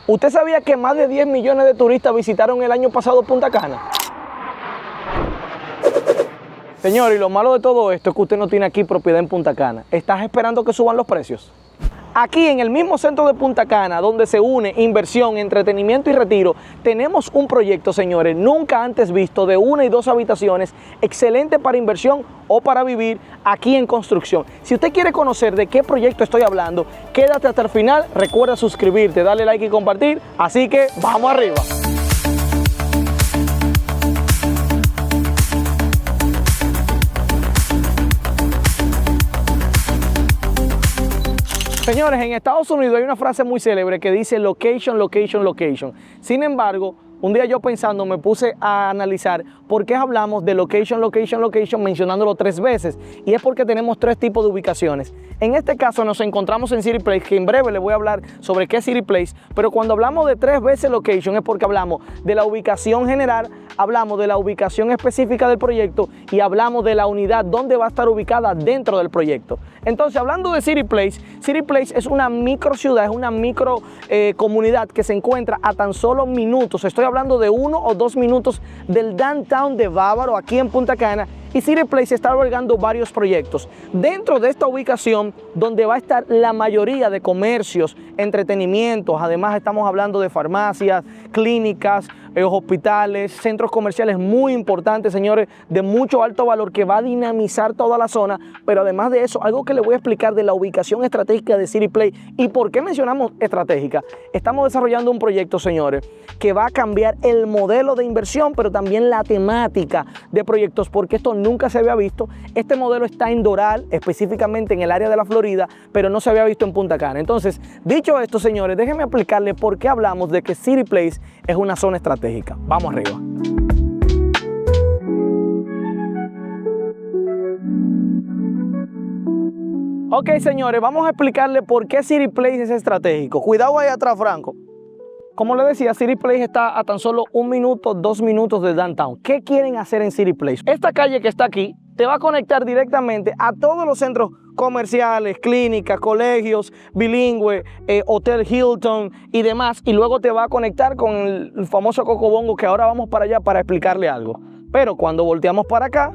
¿Usted sabía que más de 10 millones de turistas visitaron el año pasado Punta Cana? Señor, y lo malo de todo esto es que usted no tiene aquí propiedad en Punta Cana. ¿Estás esperando que suban los precios? Aquí en el mismo centro de Punta Cana, donde se une inversión, entretenimiento y retiro, tenemos un proyecto, señores, nunca antes visto, de 1 y 2 habitaciones, excelente para inversión o para vivir aquí en construcción. Si usted quiere conocer de qué proyecto estoy hablando, quédate hasta el final, recuerda suscribirte, darle like y compartir, así que vamos arriba. Señores, en Estados Unidos hay una frase muy célebre que dice location, location, location. Sin embargo, un día yo pensando me puse a analizar por qué hablamos de location, location, location mencionándolo 3 veces. Y es porque tenemos 3 tipos de ubicaciones. En este caso nos encontramos en City Place, que en breve les voy a hablar sobre qué es City Place. Pero cuando hablamos de 3 veces location es porque hablamos de la ubicación general, hablamos de la ubicación específica del proyecto y hablamos de la unidad donde va a estar ubicada dentro del proyecto. Entonces, hablando de City Place es una micro ciudad, es una micro comunidad que se encuentra a tan solo minutos. Estoy hablando de 1 o 2 minutos del downtown de Bávaro, aquí en Punta Cana. Y City Place está albergando varios proyectos. Dentro de esta ubicación, donde va a estar la mayoría de comercios, entretenimientos, además estamos hablando de farmacias, clínicas, hospitales, centros comerciales muy importantes, señores, de mucho alto valor que va a dinamizar toda la zona. Pero además de eso, algo que les voy a explicar de la ubicación estratégica de City Place y por qué mencionamos estratégica. Estamos desarrollando un proyecto, señores, que va a cambiar el modelo de inversión, pero también la temática de proyectos, porque esto nunca se había visto. Este modelo está en Doral, específicamente en el área de la Florida, pero no se había visto en Punta Cana. Entonces, dicho esto, señores, déjenme explicarles por qué hablamos de que City Place es una zona estratégica. Vamos arriba. Ok, señores, vamos a explicarle por qué City Place es estratégico. Cuidado ahí atrás, Franco. Como les decía, City Place está a tan solo 1 minuto, 2 minutos de downtown. ¿Qué quieren hacer en City Place? Esta calle que está aquí te va a conectar directamente a todos los centros comerciales, clínicas, colegios, bilingües, Hotel Hilton y demás. Y luego te va a conectar con el famoso Cocobongo, que ahora vamos para allá para explicarle algo. Pero cuando volteamos para acá,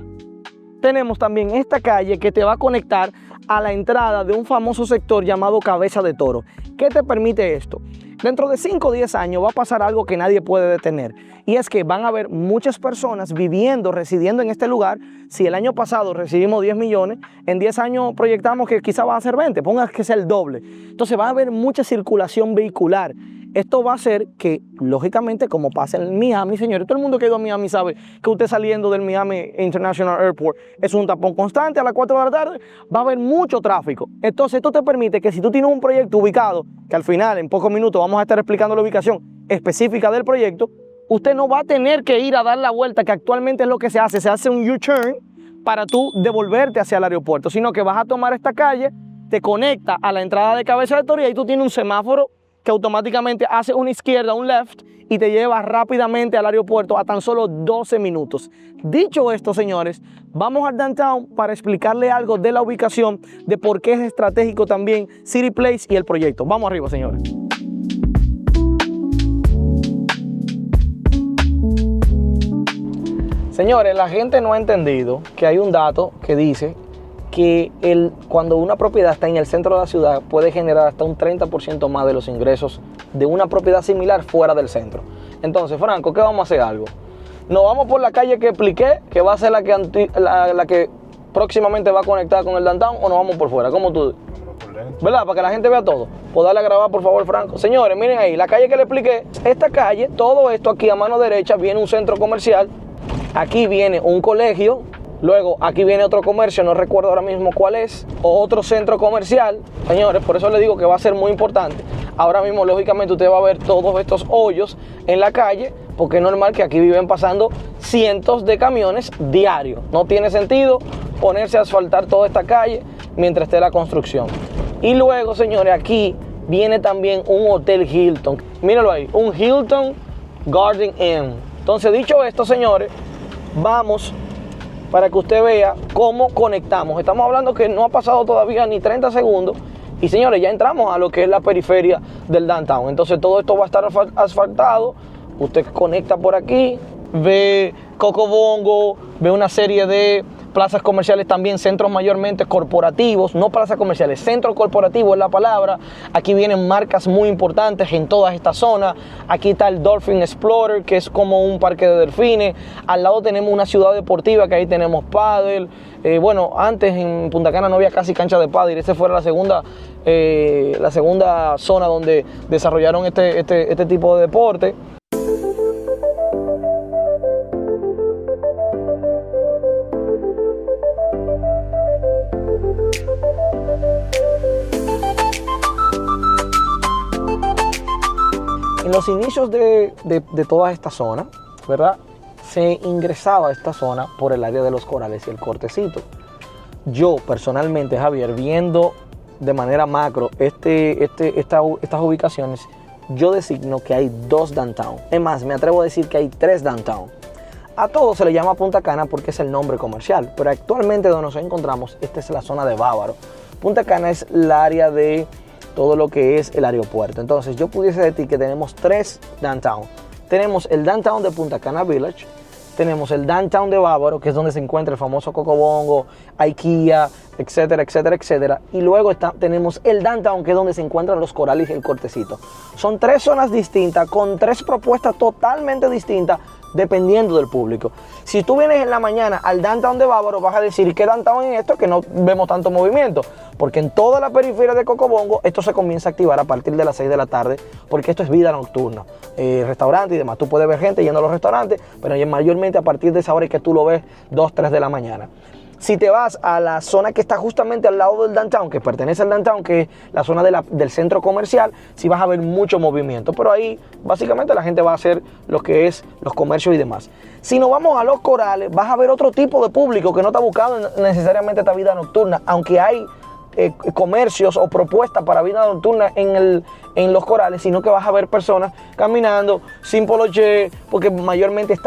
tenemos también esta calle que te va a conectar a la entrada de un famoso sector llamado Cabeza de Toro. ¿Qué te permite esto? Dentro de 5 o 10 años va a pasar algo que nadie puede detener. Y es que van a haber muchas personas viviendo, residiendo en este lugar. Si el año pasado recibimos 10 millones, en 10 años proyectamos que quizá va a ser 20, ponga que sea el doble. Entonces va a haber mucha circulación vehicular. Esto va a hacer que, lógicamente, como pasa en Miami, señores, todo el mundo que ha ido a Miami sabe que usted saliendo del Miami International Airport es un tapón constante a las 4 de la tarde, va a haber mucho tráfico. Entonces esto te permite que si tú tienes un proyecto ubicado, que al final, en pocos minutos, vamos a estar explicando la ubicación específica del proyecto, usted no va a tener que ir a dar la vuelta, que actualmente es lo que se hace un U-turn para tú devolverte hacia el aeropuerto, sino que vas a tomar esta calle, te conecta a la entrada de Cabeza de Toro y ahí tú tienes un semáforo que automáticamente hace una izquierda, un left, y te lleva rápidamente al aeropuerto a tan solo 12 minutos. Dicho esto, señores, vamos al downtown para explicarle algo de la ubicación, de por qué es estratégico también City Place y el proyecto. Vamos arriba, señores. Señores, la gente no ha entendido que hay un dato que dice que cuando una propiedad está en el centro de la ciudad puede generar hasta un 30% más de los ingresos de una propiedad similar fuera del centro. Entonces, Franco, ¿qué vamos a hacer algo? Nos vamos por la calle que expliqué, que va a ser la que próximamente va a conectar con el downtown, o nos vamos por fuera, como tú, ¿verdad? Para que la gente vea todo. ¿Puedo darle a grabar, por favor, Franco? Señores, miren ahí, la calle que le expliqué, esta calle, todo esto aquí a mano derecha viene un centro comercial, aquí viene un colegio. Luego aquí viene otro comercio, no recuerdo ahora mismo cuál es, o otro centro comercial. Señores, por eso les digo que va a ser muy importante. Ahora mismo, lógicamente, usted va a ver todos estos hoyos en la calle, porque es normal que aquí viven pasando cientos de camiones diarios. No tiene sentido ponerse a asfaltar toda esta calle mientras esté la construcción. Y luego, señores, aquí viene también un Hotel Hilton. Míralo ahí, un Hilton Garden Inn. Entonces, dicho esto, señores, vamos para que usted vea cómo conectamos. Estamos hablando que no ha pasado todavía ni 30 segundos Y señores, ya entramos a lo que es la periferia del downtown. Entonces todo esto va a estar asfaltado. Usted conecta por aquí, ve Cocobongo, ve una serie de plazas comerciales también, centros mayormente corporativos, no plazas comerciales, centros corporativos es la palabra. Aquí vienen marcas muy importantes en toda esta zona. Aquí está el Dolphin Explorer, que es como un parque de delfines. Al lado tenemos una ciudad deportiva, que ahí tenemos pádel. Bueno, antes en Punta Cana no había casi cancha de pádel. Esa fue la segunda zona donde desarrollaron este tipo de deporte. En los inicios de toda esta zona, ¿verdad?, se ingresaba a esta zona por el área de los corales y el cortecito. Yo personalmente, Javier, viendo de manera macro estas ubicaciones, yo designo que hay 2 downtown. Es más, me atrevo a decir que hay 3 downtown. A todo se le llama Punta Cana porque es el nombre comercial, pero actualmente donde nos encontramos, esta es la zona de Bávaro. Punta Cana es el área de todo lo que es el aeropuerto. Entonces yo pudiese decir que tenemos 3 downtown. Tenemos el downtown de Punta Cana Village, tenemos el downtown de Bávaro, que es donde se encuentra el famoso Cocobongo, IKEA, etcétera, etcétera, etcétera. Y luego tenemos el downtown, que es donde se encuentran los corales y el cortecito. Son 3 zonas distintas, con 3 propuestas totalmente distintas, dependiendo del público. Si tú vienes en la mañana al downtown de Bávaro, vas a decir, ¿qué downtown es esto? Que no vemos tanto movimiento. Porque en toda la periferia de Cocobongo, esto se comienza a activar a partir de las 6 de la tarde, porque esto es vida nocturna. Restaurantes y demás. Tú puedes ver gente yendo a los restaurantes, pero mayormente a partir de esa hora es que tú lo ves 2, 3 de la mañana. Si te vas a la zona que está justamente al lado del downtown, que pertenece al downtown, que es la zona del centro comercial, sí vas a ver mucho movimiento. Pero ahí básicamente la gente va a hacer lo que es los comercios y demás. Si nos vamos a los corales, vas a ver otro tipo de público que no está buscando necesariamente esta vida nocturna, aunque hay comercios o propuestas para vida nocturna en los corales, sino que vas a ver personas caminando sin poloché, porque mayormente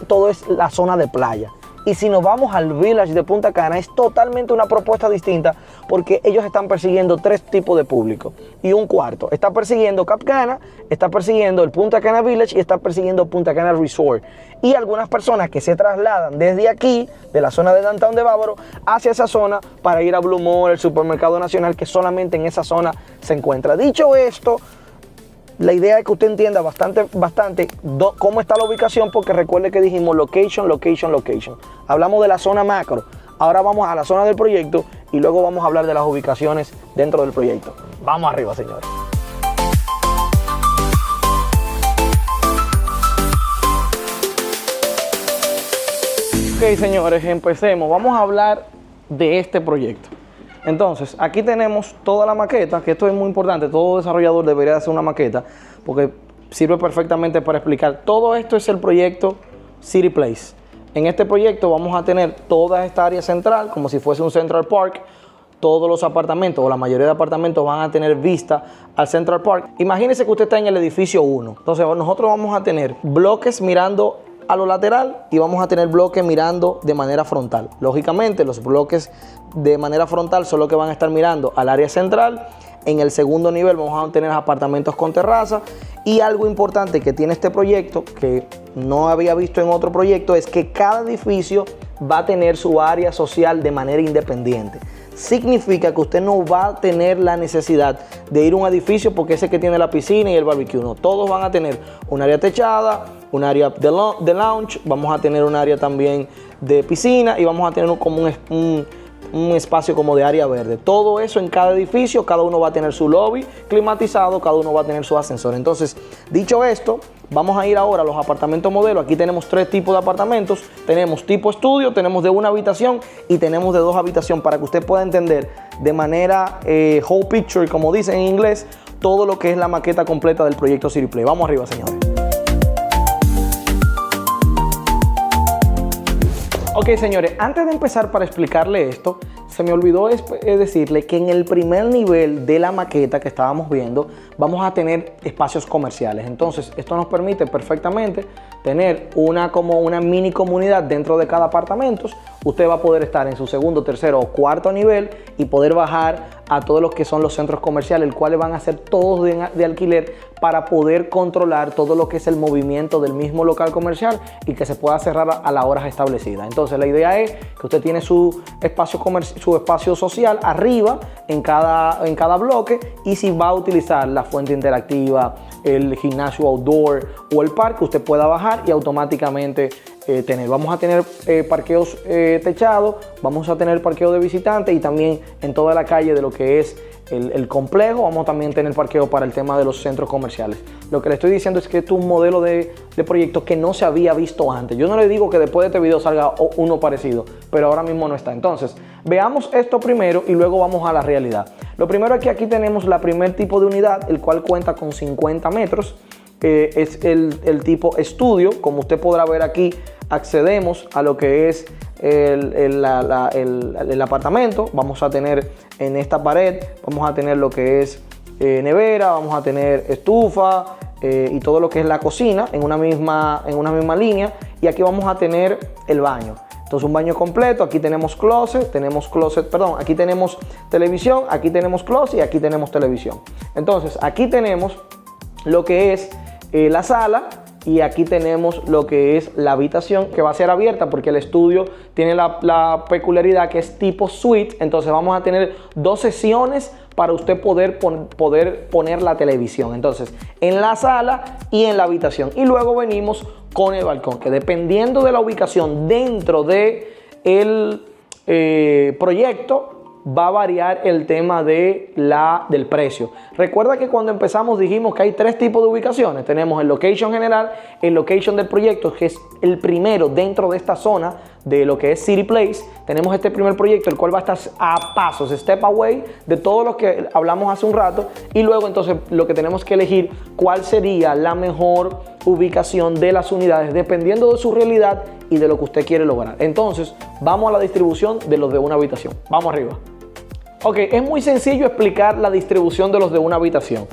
todo es la zona de playa. Y si nos vamos al Village de Punta Cana, es totalmente una propuesta distinta, porque ellos están persiguiendo 3 tipos de público y un cuarto. Está persiguiendo Cap Cana, está persiguiendo el Punta Cana Village y está persiguiendo Punta Cana Resort. Y algunas personas que se trasladan desde aquí, de la zona de downtown de Bávaro, hacia esa zona para ir a Blue Mall, el Supermercado Nacional, que solamente en esa zona se encuentra. Dicho esto, la idea es que usted entienda bastante cómo está la ubicación, porque recuerde que dijimos location, location, location. Hablamos de la zona macro, ahora vamos a la zona del proyecto y luego vamos a hablar de las ubicaciones dentro del proyecto. Vamos arriba, señores. Ok, señores, empecemos. Vamos a hablar de este proyecto. Entonces, aquí tenemos toda la maqueta, que esto es muy importante. Todo desarrollador debería hacer una maqueta, porque sirve perfectamente para explicar. Todo esto es el proyecto City Place. En este proyecto vamos a tener toda esta área central, como si fuese un Central Park. Todos los apartamentos, o la mayoría de apartamentos, van a tener vista al Central Park. Imagínense que usted está en el edificio 1. Entonces, nosotros vamos a tener bloques mirando a lo lateral y vamos a tener bloques mirando de manera frontal. Lógicamente, los bloques de manera frontal son los que van a estar mirando al área central. En el segundo nivel vamos a tener apartamentos con terraza. Y algo importante que tiene este proyecto, que no había visto en otro proyecto, es que cada edificio va a tener su área social de manera independiente. Significa que usted no va a tener la necesidad de ir a un edificio porque ese que tiene la piscina y el barbecue. No, todos van a tener un área techada, un área de lounge, vamos a tener un área también de piscina y vamos a tener como un espacio como de área verde. Todo eso en cada edificio, cada uno va a tener su lobby climatizado, cada uno va a tener su ascensor. Entonces, dicho esto, vamos a ir ahora a los apartamentos modelo. Aquí tenemos 3 tipos de apartamentos. Tenemos tipo estudio, tenemos de 1 habitación y tenemos de 2 habitaciones, para que usted pueda entender de manera whole picture, como dicen en inglés, todo lo que es la maqueta completa del proyecto City Place. Vamos arriba, señores. Ok, señores, antes de empezar para explicarle esto, se me olvidó decirle que en el primer nivel de la maqueta que estábamos viendo vamos a tener espacios comerciales. Entonces esto nos permite perfectamente tener como una mini comunidad dentro de cada apartamento. Usted va a poder estar en su segundo, tercero o cuarto nivel y poder bajar a todos los que son los centros comerciales, el cuales van a ser todos de alquiler para poder controlar todo lo que es el movimiento del mismo local comercial y que se pueda cerrar a las horas establecidas. Entonces la idea es que usted tiene su espacio social arriba en cada bloque, y si va a utilizar la fuente interactiva, el gimnasio outdoor o el parque, usted pueda bajar y automáticamente vamos a tener parqueos techados, vamos a tener parqueo de visitantes, y también en toda la calle de lo que es el complejo vamos a también tener parqueo para el tema de los centros comerciales. Lo que le estoy diciendo es que esto es un modelo de proyecto que no se había visto antes. Yo no le digo que después de este video salga uno parecido, pero ahora mismo no está. Entonces veamos esto primero y luego vamos a la realidad. Lo primero es que aquí tenemos la primer tipo de unidad, el cual cuenta con 50 metros. Es el tipo estudio. Como usted podrá ver aquí, accedemos a lo que es el apartamento. Vamos a tener en esta pared, vamos a tener lo que es nevera, vamos a tener estufa y todo lo que es la cocina en una misma línea, y aquí vamos a tener el baño. Entonces un baño completo, aquí tenemos closet, aquí tenemos televisión, aquí tenemos closet y aquí tenemos televisión. Entonces aquí tenemos lo que es la sala, y aquí tenemos lo que es la habitación, que va a ser abierta porque el estudio tiene la peculiaridad que es tipo suite. Entonces vamos a tener 2 sesiones para usted poder poner la televisión. Entonces en la sala y en la habitación, y luego venimos con el balcón, que dependiendo de la ubicación dentro de el proyecto va a variar el tema del precio. Recuerda que cuando empezamos dijimos que hay 3 tipos de ubicaciones. Tenemos el location general, el location del proyecto, que es el primero dentro de esta zona de lo que es City Place. Tenemos este primer proyecto, el cual va a estar a pasos, step away de todo lo que hablamos hace un rato, y luego entonces lo que tenemos que elegir cuál sería la mejor ubicación de las unidades dependiendo de su realidad y de lo que usted quiere lograr. Entonces vamos a la distribución de los de una habitación. Vamos arriba. Ok, es muy sencillo explicar la distribución de los de una habitación.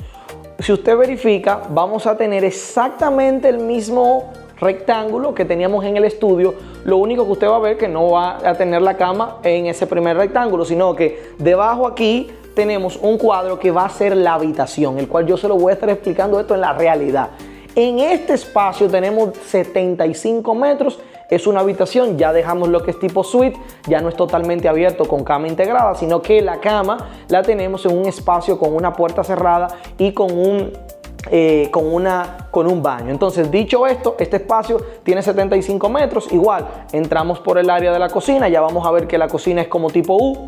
Si usted verifica, vamos a tener exactamente el mismo rectángulo que teníamos en el estudio. Lo único que usted va a ver que no va a tener la cama en ese primer rectángulo, sino que debajo aquí tenemos un cuadro que va a ser la habitación, el cual yo se lo voy a estar explicando esto en la realidad. En este espacio tenemos 75 metros. Es una habitación, ya dejamos lo que es tipo suite, ya no es totalmente abierto con cama integrada, sino que la cama la tenemos en un espacio con una puerta cerrada y con un baño. Entonces, dicho esto, este espacio tiene 75 metros. Igual, entramos por el área de la cocina, ya vamos a ver que la cocina es como tipo U.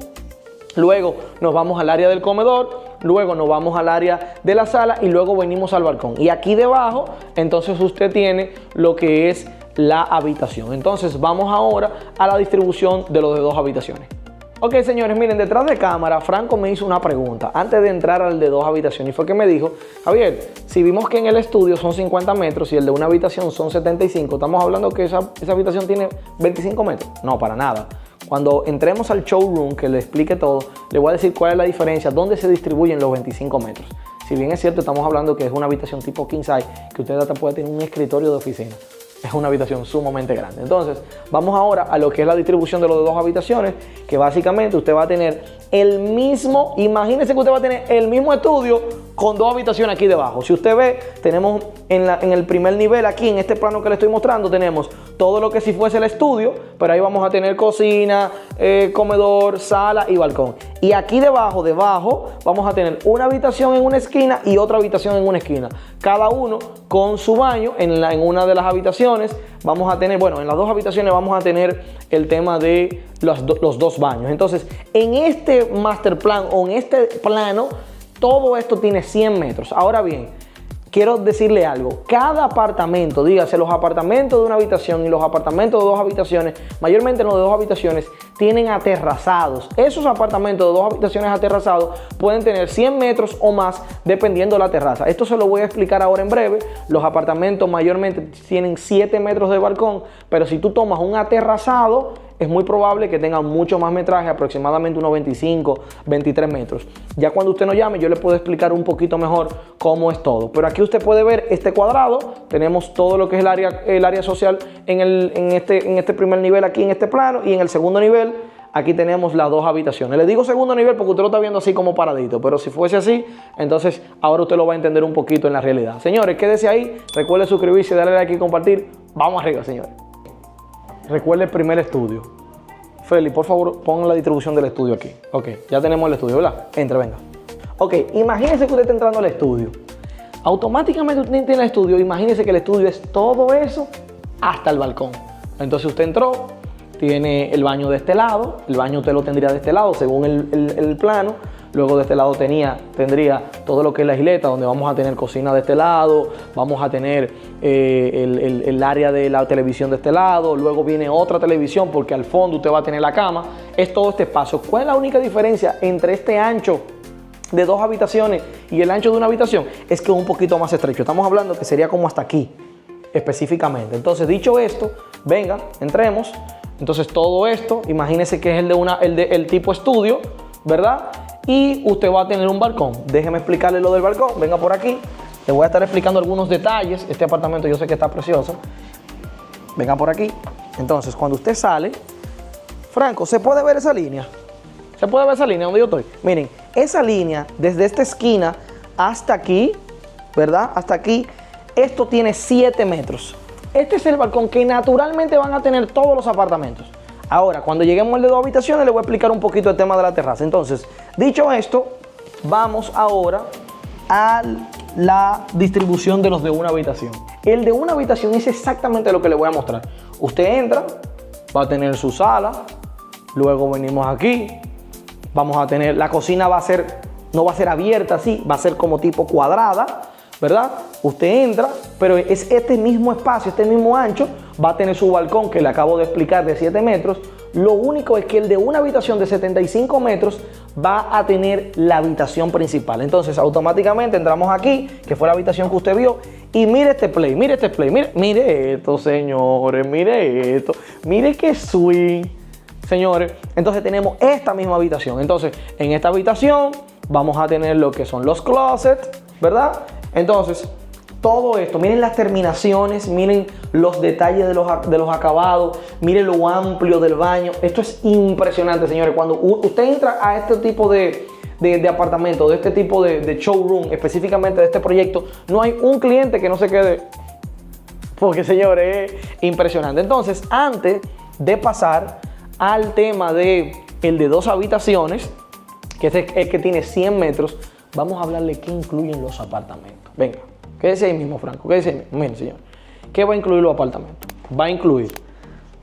Luego nos vamos al área del comedor, luego nos vamos al área de la sala y luego venimos al balcón. Y aquí debajo, entonces usted tiene lo que es la habitación. Entonces vamos ahora a la distribución de los de 2 habitaciones. Ok, señores, miren, detrás de cámara Franco me hizo una pregunta antes de entrar al de 2 habitaciones, y fue que me dijo: Javier, si vimos que en el estudio son 50 metros y el de una habitación son 75, ¿estamos hablando que esa habitación tiene 25 metros? No, para nada. Cuando entremos al showroom, que le explique todo, le voy a decir cuál es la diferencia, dónde se distribuyen los 25 metros. Si bien es cierto, estamos hablando que es una habitación tipo king size, que usted hasta puede tener un escritorio de oficina. Es una habitación sumamente grande. Entonces, vamos ahora a lo que es la distribución de los de 2 habitaciones, que básicamente usted va a tener el mismo, imagínese que usted va a tener el mismo estudio con 2 habitaciones aquí debajo. Si usted ve, tenemos en el primer nivel aquí, en este plano que le estoy mostrando, tenemos todo lo que si fuese el estudio, pero ahí vamos a tener cocina, comedor, sala y balcón. Y aquí debajo, vamos a tener una habitación en una esquina y otra habitación en una esquina. Cada uno con su baño en una de las habitaciones. Vamos a tener, bueno, en las 2 habitaciones vamos a tener el tema de los 2 baños. Entonces, en este master plan o en este plano, todo esto tiene 100 metros. Ahora bien, quiero decirle algo. Cada apartamento, dígase los apartamentos de una habitación y los apartamentos de 2 habitaciones, mayormente los de 2 habitaciones, tienen aterrazados. Esos apartamentos de 2 habitaciones aterrazados pueden tener 100 metros o más dependiendo de la terraza. Esto se lo voy a explicar ahora en breve. Los apartamentos mayormente tienen 7 metros de balcón, pero si tú tomas un aterrazado, es muy probable que tenga mucho más metraje, aproximadamente unos 25, 23 metros. Ya cuando usted nos llame, yo le puedo explicar un poquito mejor cómo es todo. Pero aquí usted puede ver este cuadrado, tenemos todo lo que es el área social en este primer nivel, aquí en este plano, y en el segundo nivel, aquí tenemos las 2 habitaciones. Le digo segundo nivel porque usted lo está viendo así como paradito, pero si fuese así, entonces ahora usted lo va a entender un poquito en la realidad. Señores, quédese ahí, recuerde suscribirse, darle like y compartir. Vamos arriba, señores. Recuerde el primer estudio. Feli, por favor, pongan la distribución del estudio aquí. Ok, ya tenemos el estudio, ¿verdad? Entre, venga. Ok, imagínese que usted está entrando al estudio. Automáticamente usted tiene el estudio, imagínese que el estudio es todo eso hasta el balcón. Entonces usted entró, tiene el baño de este lado, el baño usted lo tendría de este lado según el plano. Luego de este lado tendría todo lo que es la isleta, donde vamos a tener cocina de este lado, vamos a tener el área de la televisión de este lado, luego viene otra televisión porque al fondo usted va a tener la cama. Es todo este espacio. ¿Cuál es la única diferencia entre este ancho de 2 habitaciones y el ancho de una habitación? Es que es un poquito más estrecho. Estamos hablando que sería como hasta aquí específicamente. Entonces, dicho esto, venga, entremos. Entonces todo esto, imagínese que es el tipo estudio, ¿verdad? Y usted va a tener un balcón. Déjeme explicarle lo del balcón. Venga por aquí. Le voy a estar explicando algunos detalles. Este apartamento yo sé que está precioso. Venga por aquí. Entonces, cuando usted sale, Franco, ¿se puede ver esa línea? ¿Se puede ver esa línea donde yo estoy? Miren, esa línea, desde esta esquina hasta aquí, ¿verdad? Hasta aquí, esto tiene 7 metros. Este es el balcón que naturalmente van a tener todos los apartamentos. Ahora, cuando lleguemos al de 2 habitaciones, les voy a explicar un poquito el tema de la terraza. Entonces, dicho esto, vamos ahora a la distribución de los de una habitación. El de una habitación es exactamente lo que les voy a mostrar. Usted entra, va a tener su sala, luego venimos aquí, vamos a tener, la cocina no va a ser abierta así, va a ser como tipo cuadrada, ¿verdad? Usted entra, pero es este mismo espacio, este mismo ancho, va a tener su balcón que le acabo de explicar de 7 metros. Lo único es que el de una habitación de 75 metros va a tener la habitación principal. Entonces automáticamente entramos aquí, que fue la habitación que usted vio, y mire este play, mire esto, señores, mire esto, mire qué swing, señores. Entonces tenemos esta misma habitación. Entonces en esta habitación vamos a tener lo que son los closets, ¿verdad? Entonces, todo esto, miren las terminaciones, miren los detalles de los acabados, miren lo amplio del baño. Esto es impresionante, señores. Cuando usted entra a este tipo de apartamento, de este tipo de showroom, específicamente de este proyecto, no hay un cliente que no se quede, porque, señores, es impresionante. Entonces, antes de pasar al tema de 2 habitaciones, que es el que tiene 100 metros, vamos a hablarle qué incluyen los apartamentos. Venga, quédese ahí mismo, Franco, quédese ahí mismo. Miren, señor, ¿qué va a incluir los apartamentos? Va a incluir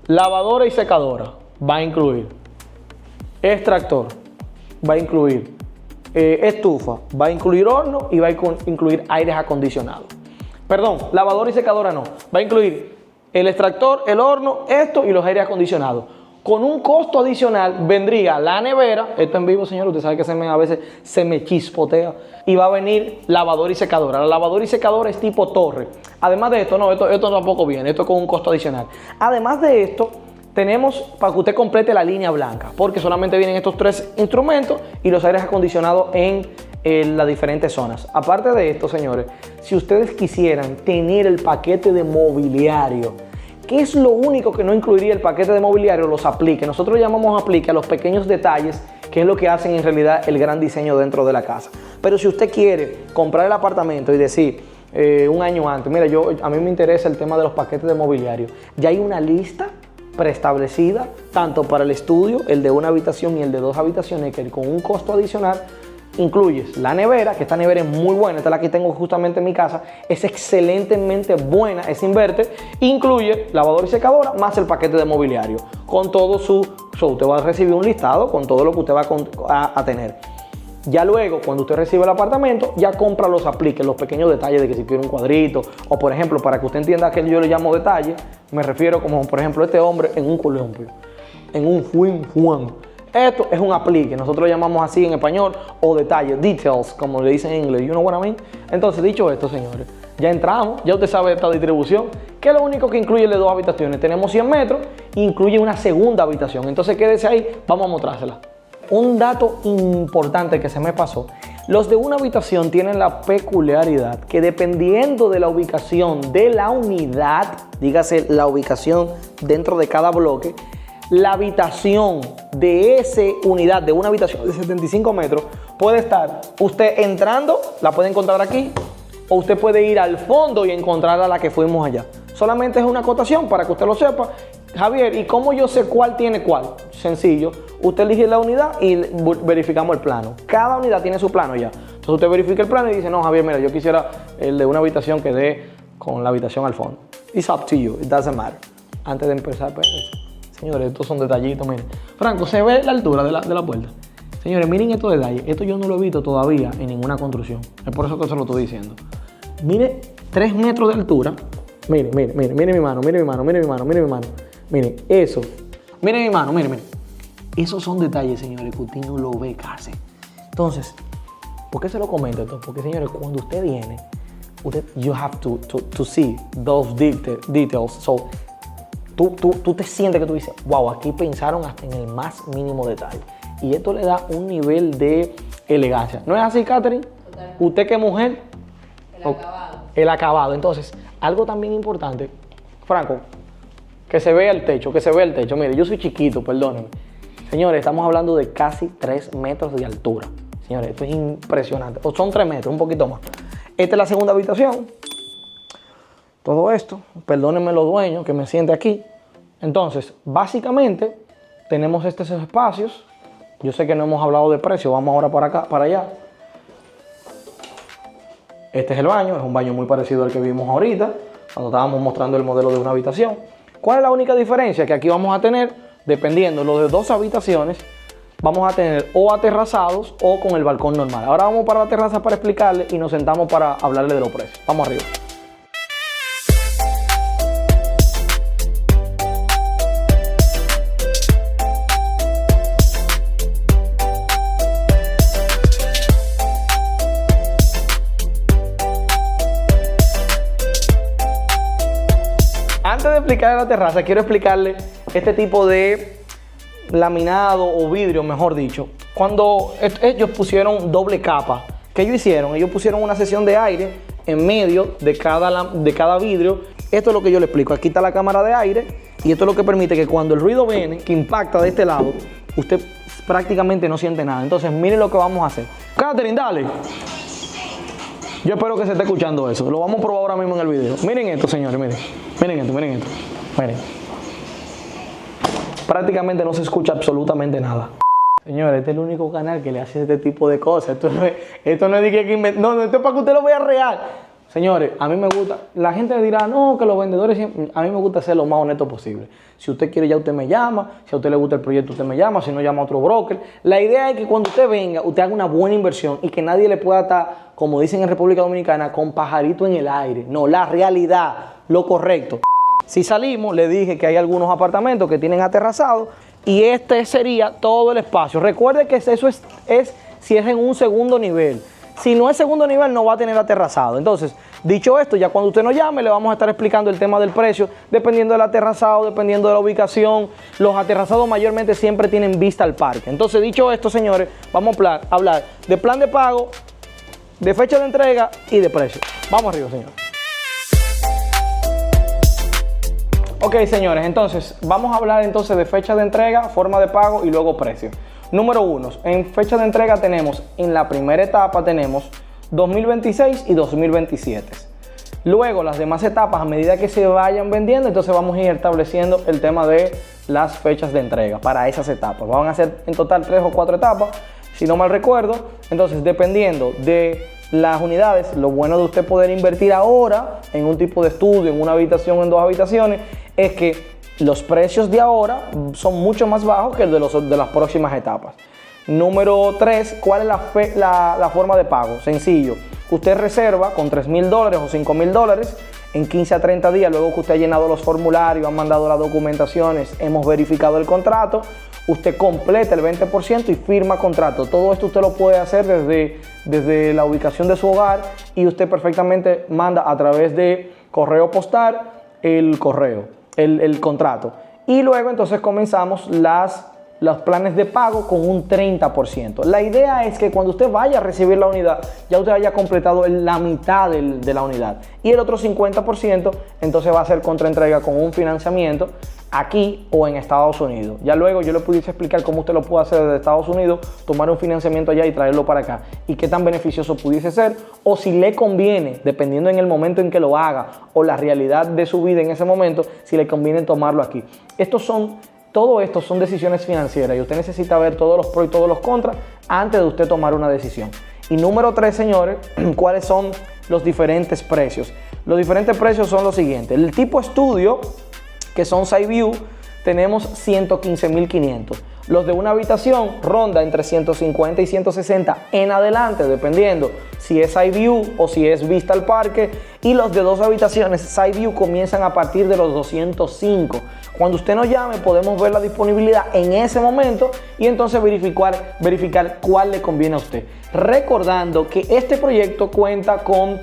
lavadora y secadora, va a incluir extractor, va a incluir estufa, va a incluir horno y va a incluir aires acondicionados. Perdón, lavadora y secadora no, va a incluir el extractor, el horno, esto y los aires acondicionados. Con un costo adicional vendría la nevera, esto en vivo, señor, usted sabe que a veces se me chispotea, y va a venir lavadora y secadora. La lavadora y secadora es tipo torre. Además de esto, esto tampoco viene, esto con un costo adicional. Además de esto, tenemos para que usted complete la línea blanca, porque solamente vienen estos 3 instrumentos y los aires acondicionados en las diferentes zonas. Aparte de esto, señores, si ustedes quisieran tener el paquete de mobiliario, ¿qué es lo único que no incluiría el paquete de mobiliario? Los apliques. Nosotros llamamos aplique a los pequeños detalles, que es lo que hacen en realidad el gran diseño dentro de la casa. Pero si usted quiere comprar el apartamento y decir un año antes, mira, a mí me interesa el tema de los paquetes de mobiliario, ya hay una lista preestablecida tanto para el estudio, el de una habitación y el de 2 habitaciones, que con un costo adicional incluyes la nevera, que esta nevera es muy buena, esta es la que tengo justamente en mi casa, es excelentemente buena, es inverter, incluye lavadora y secadora más el paquete de mobiliario, con todo usted va a recibir un listado con todo lo que usted va a tener. Ya luego, cuando usted recibe el apartamento, ya compra los apliques, los pequeños detalles de que si quiere un cuadrito, o por ejemplo, para que usted entienda que yo le llamo detalle, me refiero como por ejemplo este hombre en un columpio, en un Juan. Esto es un aplique, nosotros lo llamamos así en español, o detalle, details, como le dicen en inglés, you know what I mean? Entonces, dicho esto, señores, ya entramos, ya usted sabe esta distribución, que es lo único que incluye el de 2 habitaciones. Tenemos 100 metros, incluye una segunda habitación. Entonces quédese ahí, vamos a mostrársela. Un dato importante que se me pasó. Los de una habitación tienen la peculiaridad que dependiendo de la ubicación de la unidad, dígase la ubicación dentro de cada bloque, la habitación de esa unidad, de una habitación de 75 metros, puede estar usted entrando, la puede encontrar aquí, o usted puede ir al fondo y encontrar a la que fuimos allá. Solamente es una acotación para que usted lo sepa. Javier, ¿y cómo yo sé cuál tiene cuál? Sencillo, usted elige la unidad y verificamos el plano. Cada unidad tiene su plano ya. Entonces usted verifica el plano y dice, no, Javier, mira, yo quisiera el de una habitación que dé con la habitación al fondo. It's up to you, it doesn't matter. Antes de empezar, pues, señores, estos son detallitos, miren. Franco, ¿se ve la altura de la puerta? Señores, miren estos detalles. Esto yo no lo he visto todavía en ninguna construcción. Es por eso que se lo estoy diciendo. Mire, 3 metros de altura. Miren, miren, miren, miren mi mano, miren mi mano, miren mi mano, miren mi mano. Miren, eso. Miren mi mano, miren, miren. Esos son detalles, señores, que usted no lo ve casi. Entonces, ¿por qué se lo comento esto? Porque, señores, cuando usted viene, you have to see those details. So, tú te sientes que tú dices, wow, aquí pensaron hasta en el más mínimo detalle. Y esto le da un nivel de elegancia. ¿No es así, Catherine? Total. Usted que es mujer. El acabado. El acabado. Entonces, algo también importante, Franco, que se vea el techo, que se vea el techo. Mire, yo soy chiquito, perdónenme. Señores, estamos hablando de casi 3 metros de altura. Señores, esto es impresionante. O son 3 metros, un poquito más. Esta es la segunda habitación. Todo esto, perdónenme los dueños que me siente aquí. Entonces, básicamente, tenemos estos espacios. Yo sé que no hemos hablado de precio, vamos ahora para acá, para allá. Este es el baño, es un baño muy parecido al que vimos ahorita, cuando estábamos mostrando el modelo de una habitación. ¿Cuál es la única diferencia? Que aquí vamos a tener, dependiendo de los de 2 habitaciones, vamos a tener o aterrazados o con el balcón normal. Ahora vamos para la terraza para explicarle y nos sentamos para hablarle de los precios. Vamos arriba. Antes de explicarle la terraza, quiero explicarle este tipo de laminado o vidrio, mejor dicho. Cuando ellos pusieron doble capa, ¿qué ellos hicieron? Ellos pusieron una sección de aire en medio de cada vidrio. Esto es lo que yo le explico. Aquí está la cámara de aire y esto es lo que permite que cuando el ruido viene, que impacta de este lado, usted prácticamente no siente nada. Entonces, miren lo que vamos a hacer. Catherine, dale. Yo espero que se esté escuchando eso. Lo vamos a probar ahora mismo en el video. Miren esto, señores, miren. Miren esto, miren esto. Miren. Prácticamente no se escucha absolutamente nada. Señores, este es el único canal que le hace este tipo de cosas. Esto no es de que inventar. No, esto es para que usted lo vea real. Señores, a mí me gusta. La gente dirá, no, que los vendedores siempre. A mí me gusta ser lo más honesto posible. Si usted quiere, ya usted me llama. Si a usted le gusta el proyecto, usted me llama. Si no, llama a otro broker. La idea es que cuando usted venga, usted haga una buena inversión y que nadie le pueda estar, como dicen en República Dominicana, con pajarito en el aire. No, la realidad, lo correcto. Si salimos, le dije que hay algunos apartamentos que tienen aterrazados y este sería todo el espacio. Recuerde que eso es si es en un segundo nivel. Si no es segundo nivel, no va a tener aterrazado. Entonces, dicho esto, ya cuando usted nos llame, le vamos a estar explicando el tema del precio, dependiendo del aterrazado, dependiendo de la ubicación. Los aterrazados mayormente siempre tienen vista al parque. Entonces, dicho esto, señores, vamos a hablar de plan de pago, de fecha de entrega y de precio. Vamos arriba, señores. Ok, señores, entonces vamos a hablar entonces de fecha de entrega, forma de pago y luego precio. Número 1, en fecha de entrega tenemos, en la primera etapa tenemos 2026 y 2027. Luego las demás etapas, a medida que se vayan vendiendo, entonces vamos a ir estableciendo el tema de las fechas de entrega para esas etapas. Van a ser en total 3 o 4 etapas, si no mal recuerdo. Entonces, dependiendo de las unidades, lo bueno de usted poder invertir ahora en un tipo de estudio, en una habitación, en 2 habitaciones, es que los precios de ahora son mucho más bajos que el de las próximas etapas. Número 3, ¿cuál es la forma de pago? Sencillo, usted reserva con $3,000 o $5,000 en 15 a 30 días, luego que usted ha llenado los formularios, han mandado las documentaciones, hemos verificado el contrato, usted completa el 20% y firma contrato. Todo esto usted lo puede hacer desde la ubicación de su hogar y usted perfectamente manda a través de correo postal el correo, el contrato. Y luego entonces comenzamos los planes de pago con un 30%. La idea es que cuando usted vaya a recibir la unidad, ya usted haya completado la mitad de la unidad. Y el otro 50% entonces va a ser contraentrega con un financiamiento aquí o en Estados Unidos. Ya luego yo le pudiese explicar cómo usted lo puede hacer desde Estados Unidos, tomar un financiamiento allá y traerlo para acá. Y qué tan beneficioso pudiese ser, o si le conviene, dependiendo en el momento en que lo haga o la realidad de su vida en ese momento, si le conviene tomarlo aquí. Todo esto son decisiones financieras y usted necesita ver todos los pros y todos los contras antes de usted tomar una decisión. Y número 3, señores, ¿cuáles son los diferentes precios? Los diferentes precios son los siguientes. El tipo estudio, que son SideView, tenemos 115.500. Los de una habitación ronda entre 150 y 160 en adelante, dependiendo si es SideView o si es vista al parque. Y los de 2 habitaciones SideView comienzan a partir de los 205. Cuando usted nos llame podemos ver la disponibilidad en ese momento y entonces verificar cuál le conviene a usted. Recordando que este proyecto cuenta con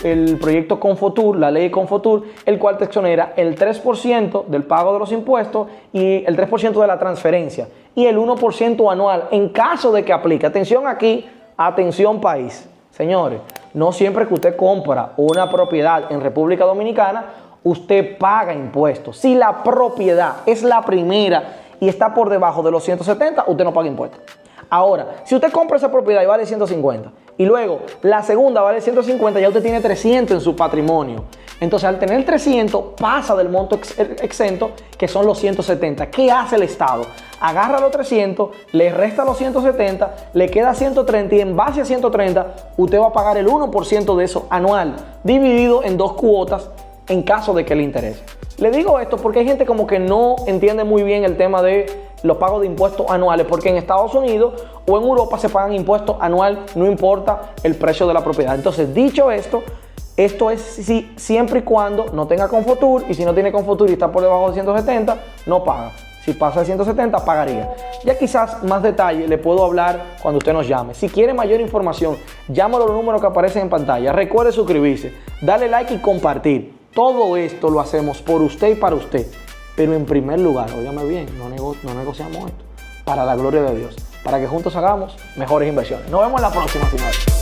el proyecto Confotur, la ley Confotur, el cual te exonera el 3% del pago de los impuestos y el 3% de la transferencia y el 1% anual en caso de que aplique. Atención aquí, atención país. Señores, no siempre que usted compra una propiedad en República Dominicana, usted paga impuestos. Si la propiedad es la primera y está por debajo de los 170, usted no paga impuestos. Ahora, si usted compra esa propiedad y vale 150 y luego la segunda vale 150, ya usted tiene 300 en su patrimonio. Entonces, al tener 300, pasa del monto exento, que son los 170. ¿Qué hace el Estado? Agarra los 300, le resta los 170, le queda 130 y en base a 130, usted va a pagar el 1% de eso anual, dividido en 2 cuotas en caso de que le interese. Le digo esto porque hay gente como que no entiende muy bien el tema de los pagos de impuestos anuales, porque en Estados Unidos o en Europa se pagan impuestos anual, no importa el precio de la propiedad. Entonces, dicho esto es siempre y cuando no tenga Confotur, y si no tiene Confotur y está por debajo de 170, no paga. Si pasa de 170, pagaría. Ya quizás más detalle le puedo hablar cuando usted nos llame. Si quiere mayor información, llámalo a los números que aparecen en pantalla. Recuerde suscribirse, darle like y compartir. Todo esto lo hacemos por usted y para usted. Pero en primer lugar, óigame bien, no negociamos esto. Para la gloria de Dios. Para que juntos hagamos mejores inversiones. Nos vemos en la próxima, señores.